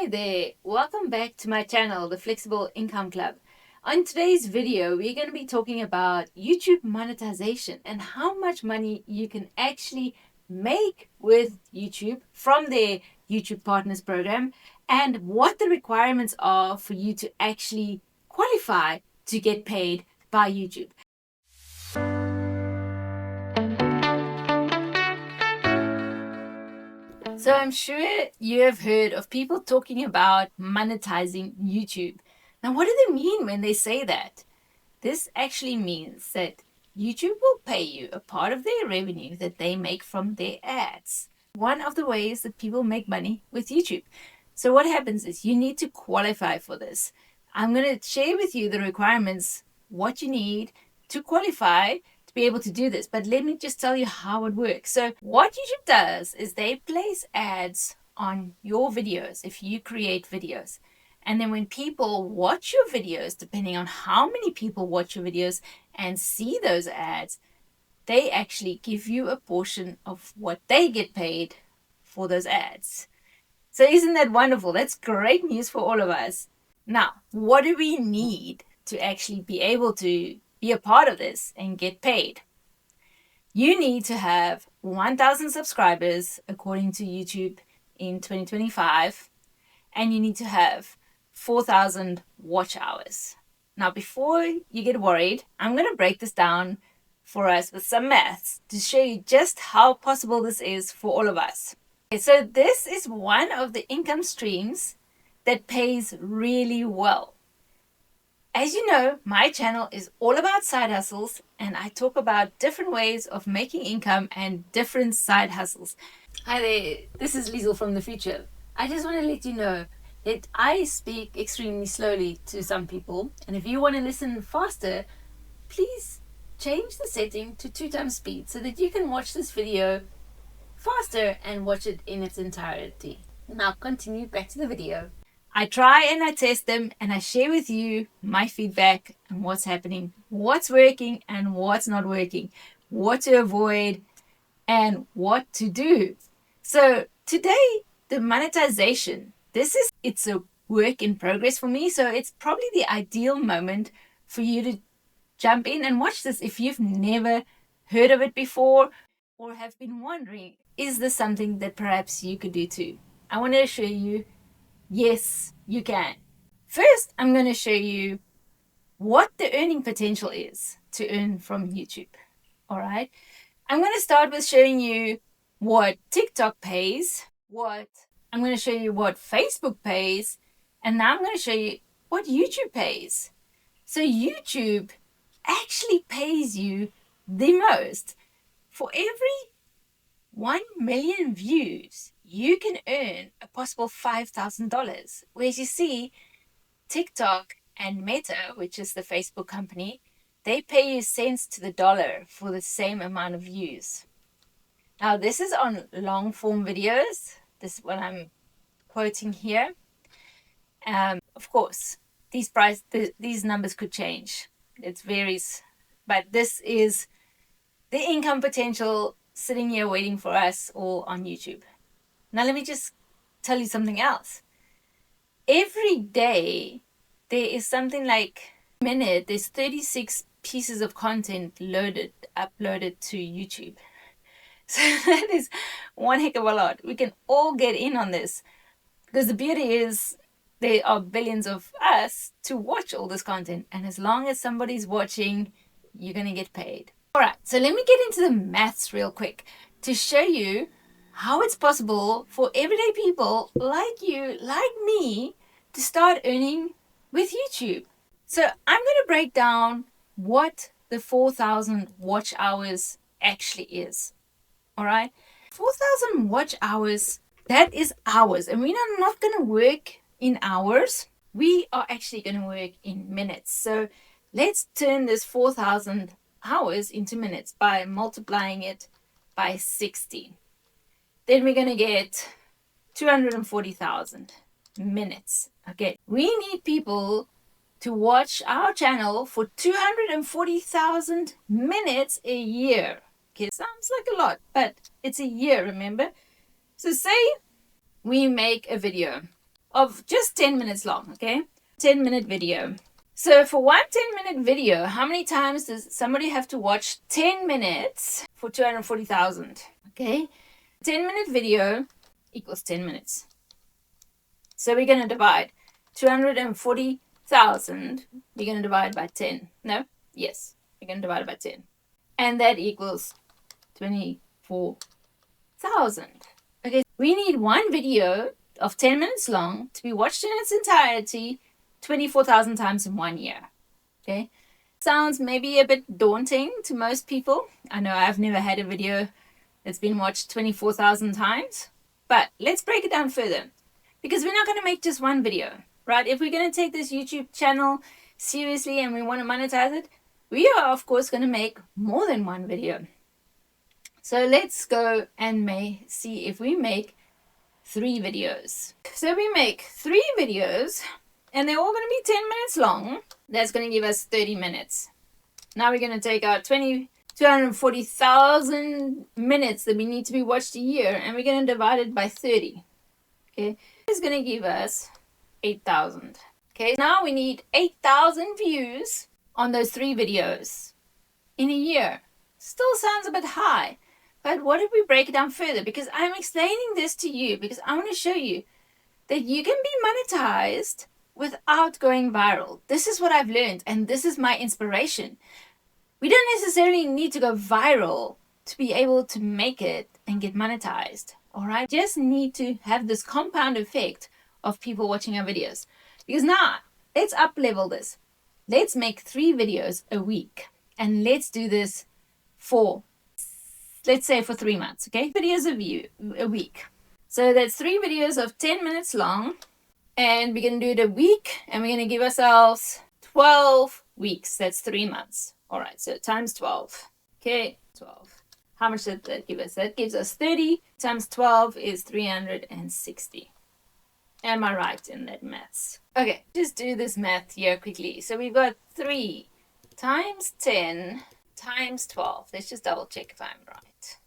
Hi there, welcome back to my channel, the Flexible Income Club. On today's video, we're going to be talking about YouTube monetization and how much money you can actually make with YouTube from their YouTube Partners program and what the requirements are for you to actually qualify to get paid by YouTube. So I'm sure you have heard of people talking about monetizing YouTube. Now, what do they mean when they say that? This actually means that YouTube will pay you a part of their revenue that they make from their ads. One of the ways that people make money with YouTube. So what happens is you need to qualify for this. I'm going to share with you the requirements, what you need to qualify to be able to do this. But let me just tell you how it works. So what YouTube does is they place ads on your videos if you create videos. And then when people watch your videos, depending on how many people watch your videos and see those ads, they actually give you a portion of what they get paid for those ads. So isn't that wonderful? That's great news for all of us. Now, what do we need to actually be able to be a part of this and get paid? You need to have 1,000 subscribers according to YouTube in 2025, and you need to have 4,000 watch hours. Now, before you get worried, I'm going to break this down for us with some maths to show you just how possible this is for all of us. Okay, so this is one of the income streams that pays really well. As you know, my channel is all about side hustles, and I talk about different ways of making income and different side hustles. Hi there, this is Liesl from the future. I just want to let you know that I speak extremely slowly to some people, and if you want to listen faster, please change the setting to 2 times speed so that you can watch this video faster and watch it in its entirety. Now continue back to the video. I try and I test them and I share with you my feedback and what's happening, what's working and what's not working, what to avoid and what to do. So today, the monetization, it's a work in progress for me. So it's probably the ideal moment for you to jump in and watch this if you've never heard of it before or have been wondering, is this something that perhaps you could do too? I want to assure you, yes, you can. First, I'm going to show you what the earning potential is to earn from YouTube. All right. I'm going to start with showing you what TikTok pays, I'm going to show you what Facebook pays, and now I'm going to show you what YouTube pays. So YouTube actually pays you the most. For every 1 million views, you can earn a possible $5,000. Whereas you see, TikTok and Meta, which is the Facebook company, they pay you cents to the dollar for the same amount of views. Now, this is on long form videos. This is what I'm quoting here. Of course, these numbers could change. It varies. But this is the income potential sitting here waiting for us all on YouTube. Now, let me just tell you something else. Every day, there is something like a minute, there's 36 pieces of content uploaded to YouTube. So that is one heck of a lot. We can all get in on this because the beauty is there are billions of us to watch all this content. And as long as somebody's watching, you're going to get paid. All right, so let me get into the maths real quick to show you how it's possible for everyday people like you, like me, to start earning with YouTube. So I'm going to break down what the 4,000 watch hours actually is. All right, 4,000 watch hours, that is hours. And we are not going to work in hours. We are actually going to work in minutes. So let's turn this 4,000 hours into minutes by multiplying it by 60. Then we're going to get 240,000 minutes. Okay, we need people to watch our channel for 240,000 minutes a year. Okay, sounds like a lot, but it's a year, remember? So say we make a video of just 10 minutes long, okay? 10-minute video. So for one 10-minute video, how many times does somebody have to watch 10 minutes for 240,000? Okay? 10-minute video equals 10 minutes. So we're going to divide 240,000. We're going to divide by 10. No? Yes. We're going to divide it by 10. And that equals 24,000. Okay, we need one video of 10 minutes long to be watched in its entirety 24,000 times in 1 year. Okay, sounds maybe a bit daunting to most people. I know I've never had a video that's been watched 24,000 times, but let's break it down further, because we're not going to make just one video, right? If we're going to take this YouTube channel seriously and we want to monetize it, we are of course going to make more than one video. So let's go and see if we make 3 videos. So we make 3 videos and they're all going to be 10 minutes long. That's going to give us 30 minutes. Now we're going to take our 240,000 minutes that we need to be watched a year, and we're going to divide it by 30. Okay, it's going to give us 8,000. Okay, now we need 8,000 views on those 3 videos in a year. Still sounds a bit high. But what if we break it down further? Because I'm explaining this to you because I want to show you that you can be monetized without going viral. This is what I've learned, and this is my inspiration. We don't necessarily need to go viral to be able to make it and get monetized. All right, just need to have this compound effect of people watching our videos. Because now let's up level this. Let's make 3 videos a week, and let's do this for, let's say, for 3 months, okay? Videos a week. So that's 3 videos of 10 minutes long, and we're going to do it a week, and we're going to give ourselves 12 weeks. That's 3 months. All right, so times 12. Okay, 12. How much did that give us? That gives us 30 times 12 is 360. Am I right in that maths? Okay, just do this math here quickly. So we've got 3 times 10 times 12. Let's just double check if I'm right.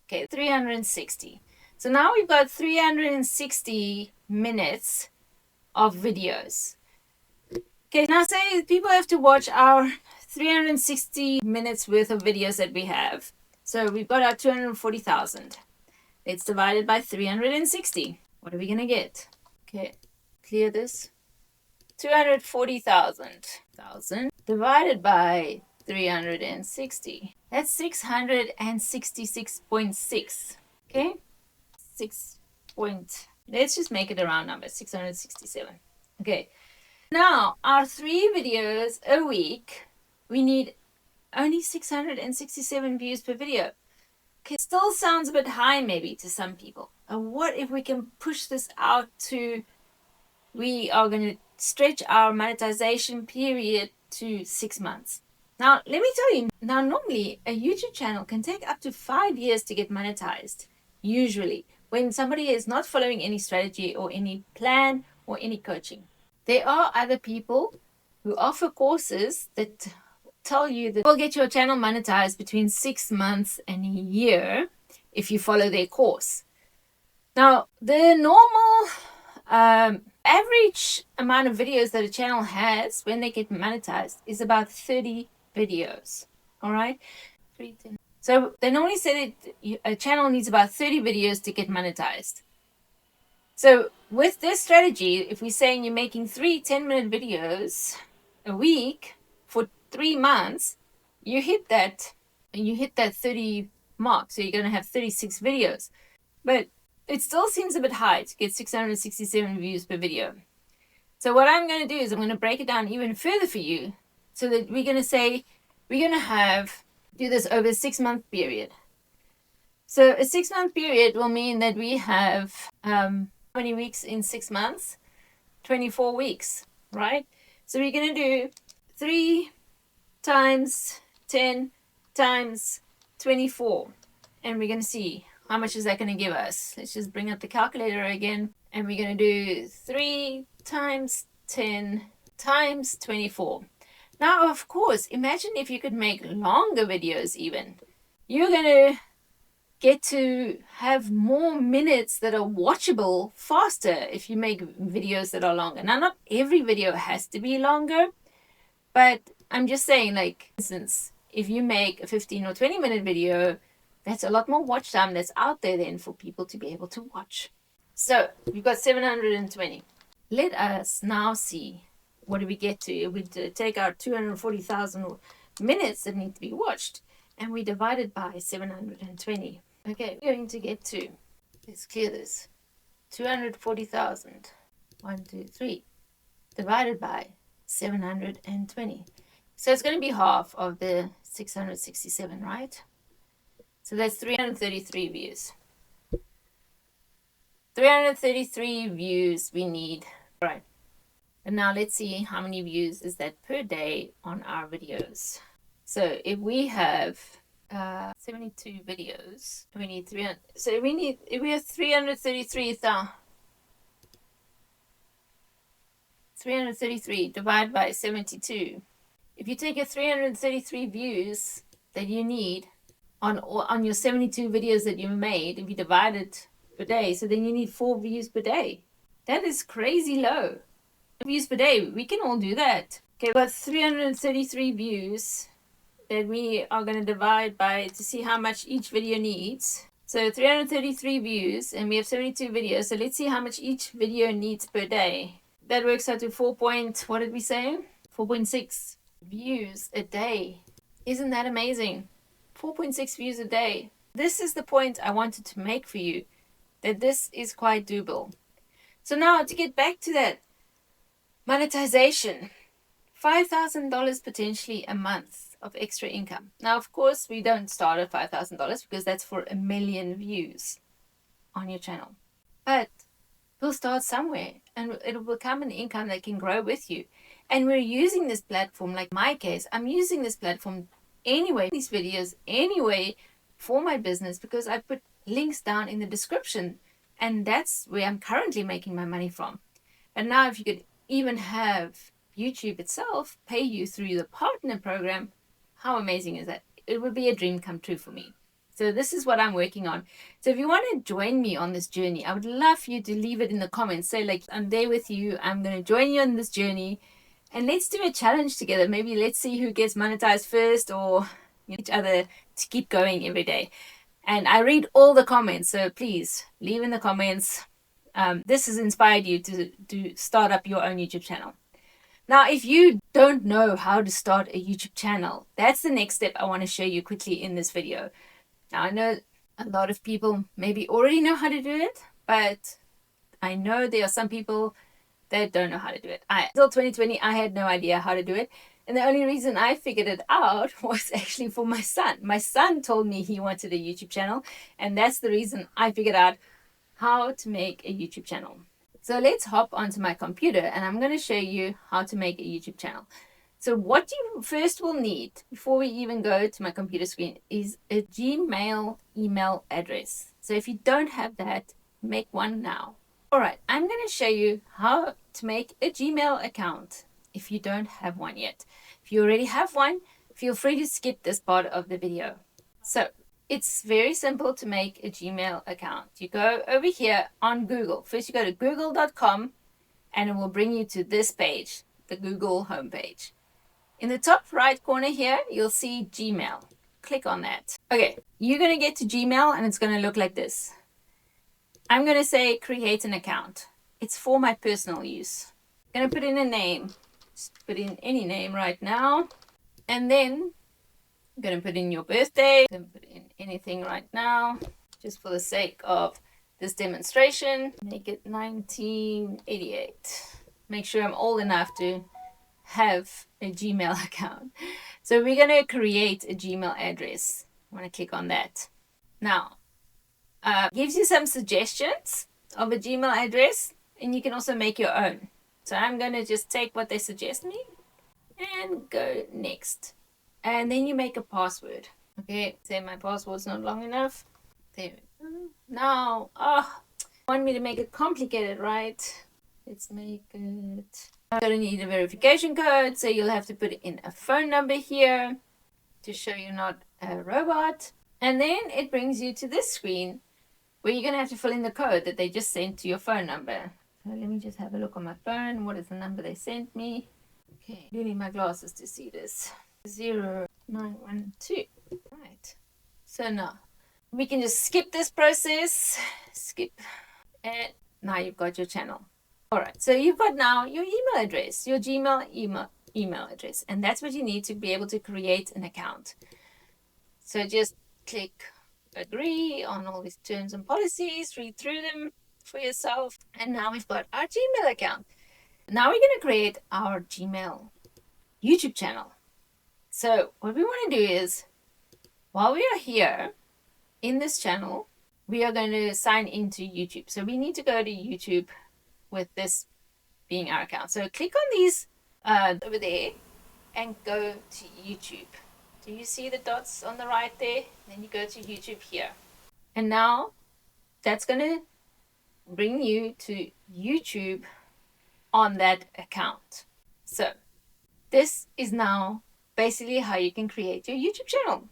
Okay, 360. So now we've got 360 minutes of videos. Okay, now say people have to watch our 360 minutes worth of videos that we have. So we've got our 240,000. Let's divide it by 360. What are we going to get? Okay, clear this. 240,000 divided by 360. That's 666.6. Okay? Let's just make it a round number. 667. Okay. Now, our 3 videos a week, we need only 667 views per video. Okay, still sounds a bit high maybe to some people. What if we can push this out to, we are going to stretch our monetization period to 6 months. Now, let me tell you, now normally a YouTube channel can take up to 5 years to get monetized, usually, when somebody is not following any strategy or any plan or any coaching. There are other people who offer courses that tell you that will get your channel monetized between 6 months and a year if you follow their course. Now, the normal average amount of videos that a channel has when they get monetized is about 30 videos. All right? So they normally say that a channel needs about 30 videos to get monetized. So with this strategy, if we're saying you're making 3 10-minute videos a week for 3 months, you hit that 30 mark. So you're going to have 36 videos. But it still seems a bit high to get 667 views per video. So what I'm going to do is I'm going to break it down even further for you, so that we're going to say we're going to do this over a 6-month period. So a 6-month period will mean that we have how many weeks in 6 months? 24 weeks, right? So we're going to do 3 times 10 times 24, and we're going to see how much is that going to give us. Let's just bring up the calculator again, and we're going to do 3 times 10 times 24. Now, of course, imagine if you could make longer videos even. You're going to get to have more minutes that are watchable faster if you make videos that are longer. Now, not every video has to be longer, but I'm just saying, like, for instance, if you make a 15 or 20-minute video, that's a lot more watch time that's out there then for people to be able to watch. So we've got 720. Let us now see what do we get to. If we take our 240,000 minutes that need to be watched and we divide it by 720. Okay, we're going to get to, let's clear this, 240,000, 1, 2, 3, divided by 720. So it's going to be half of the 667, right? So that's 333 views. 333 views we need. All right. And now let's see how many views is that per day on our videos. So if we have 72 videos, we need 300. So if we have 333 divided by 72. If you take your 333 views that you need on your 72 videos that you made, if you divide it per day, so then you need 4 views per day. That is crazy low. Views per day, we can all do that. Okay, we've got 333 views that we are going to divide by to see how much each video needs. So 333 views, and we have 72 videos. So let's see how much each video needs per day. That works out to 4.6 views a day. Isn't that amazing? 4.6 views a day. This is the point I wanted to make for you, that this is quite doable. So now to get back to that monetization, $5,000 potentially a month of extra income. Now, of course, we don't start at $5,000 because that's for 1 million views on your channel. But we'll start somewhere and it'll become an income that can grow with you. And we're using this platform, like in my case, I'm using this platform anyway, these videos anyway for my business because I put links down in the description and that's where I'm currently making my money from. And now if you could even have YouTube itself pay you through the partner program, how amazing is that? It would be a dream come true for me. So this is what I'm working on. So if you want to join me on this journey, I would love you to leave it in the comments. Say like, I'm there with you. I'm going to join you on this journey and let's do a challenge together. Maybe let's see who gets monetized first or each other to keep going every day. And I read all the comments. So please leave in the comments. This has inspired you to start up your own YouTube channel. Now, if you don't know how to start a YouTube channel, that's the next step I want to show you quickly in this video. Now, I know a lot of people maybe already know how to do it, but I know there are some people that don't know how to do it. Until 2020, I had no idea how to do it. And the only reason I figured it out was actually for my son. My son told me he wanted a YouTube channel, and that's the reason I figured out how to make a YouTube channel. So let's hop onto my computer and I'm going to show you how to make a YouTube channel. So what you first will need before we even go to my computer screen is a Gmail email address. So if you don't have that, make one now. All right, I'm going to show you how to make a Gmail account if you don't have one yet. If you already have one, feel free to skip this part of the video. So it's very simple to make a Gmail account. You go over here on Google. First, you go to google.com and it will bring you to this page, the Google homepage. In the top right corner here, you'll see Gmail. Click on that. Okay, you're going to get to Gmail and it's going to look like this. I'm going to say create an account. It's for my personal use. I'm going to put in a name. Just put in any name right now. And then I'm going to put in your birthday. I'm going to put in anything right now, just for the sake of this demonstration. Make it 1988. Make sure I'm old enough to have a Gmail account. So we're going to create a Gmail address. I want to click on that. Now, gives you some suggestions of a Gmail address, and you can also make your own. So I'm going to just take what they suggest me and go next. And then you make a password. Okay, say my password's not long enough. There we go. Now, want me to make it complicated, right? Let's make it. I'm going to need a verification code, so you'll have to put in a phone number here to show you're not a robot. And then it brings you to this screen where you're going to have to fill in the code that they just sent to your phone number. So let me just have a look on my phone. What is the number they sent me? Okay, I need my glasses to see this. 0912. Right. So now we can just skip this process. Skip. And now you've got your channel. All right. So you've got now your email address, your Gmail email address. And that's what you need to be able to create an account. So just click agree on all these terms and policies, read through them for yourself. And now we've got our Gmail account. Now we're going to create our Gmail YouTube channel. So what we want to do is, while we are here in this channel, we are going to sign into YouTube. So we need to go to YouTube with this being our account. So click on these over there and go to YouTube. Do you see the dots on the right there? Then you go to YouTube here. And now that's going to bring you to YouTube on that account. So this is now basically how you can create your YouTube channel.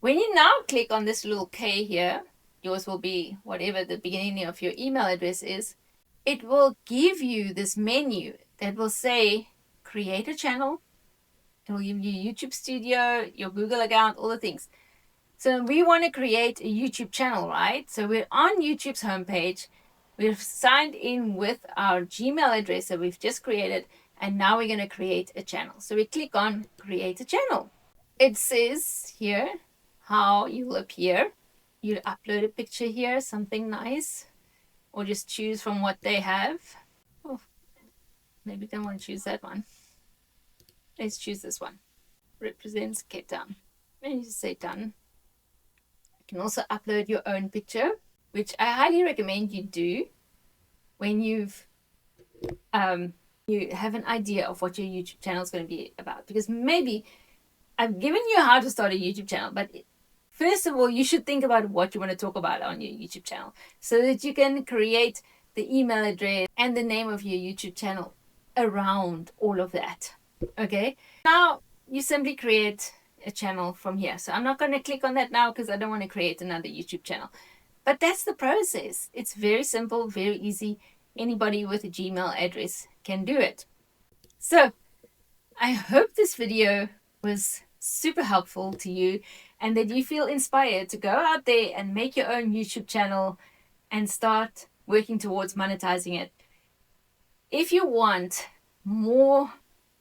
When you now click on this little K here, yours will be whatever the beginning of your email address is, it will give you this menu that will say create a channel. It will give you YouTube Studio, your Google account, all the things. So we want to create a YouTube channel, right? So we're on YouTube's homepage. We've signed in with our Gmail address that we've just created, and now we're going to create a channel. So we click on create a channel. It says here how you will appear. You upload a picture here, something nice, or just choose from what they have. Oh, maybe don't want to choose that one. Let's choose this one. Represents Cape Town. And you just say done. You can also upload your own picture, which I highly recommend you do when you have an idea of what your YouTube channel is going to be about. Because maybe I've given you how to start a YouTube channel, but first of all, you should think about what you want to talk about on your YouTube channel so that you can create the email address and the name of your YouTube channel around all of that. Okay, now you simply create a channel from here. So I'm not going to click on that now because I don't want to create another YouTube channel. But that's the process. It's very simple, very easy. Anybody with a Gmail address can do it. So I hope this video was super helpful to you and that you feel inspired to go out there and make your own YouTube channel and start working towards monetizing it. If you want more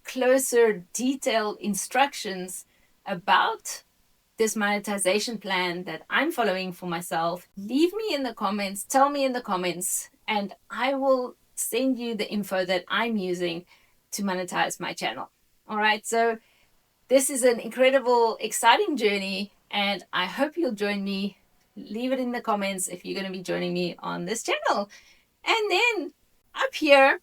closer, detailed instructions about this monetization plan that I'm following for myself, leave me in the comments, tell me in the comments, and I will send you the info that I'm using to monetize my channel. All right, so this is an incredible, exciting journey, and I hope you'll join me. Leave it in the comments if you're going to be joining me on this channel. And then up here,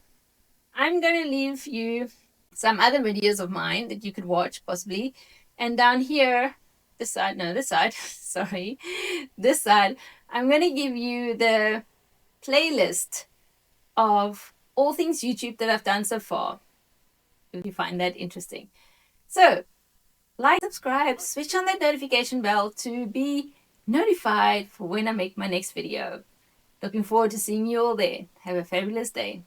I'm going to leave you some other videos of mine that you could watch possibly. And down here, this side, sorry, this side, I'm going to give you the playlist of all things YouTube that I've done so far, if you find that interesting. So, like, subscribe, switch on that notification bell to be notified for when I make my next video. Looking forward to seeing you all there. Have a fabulous day.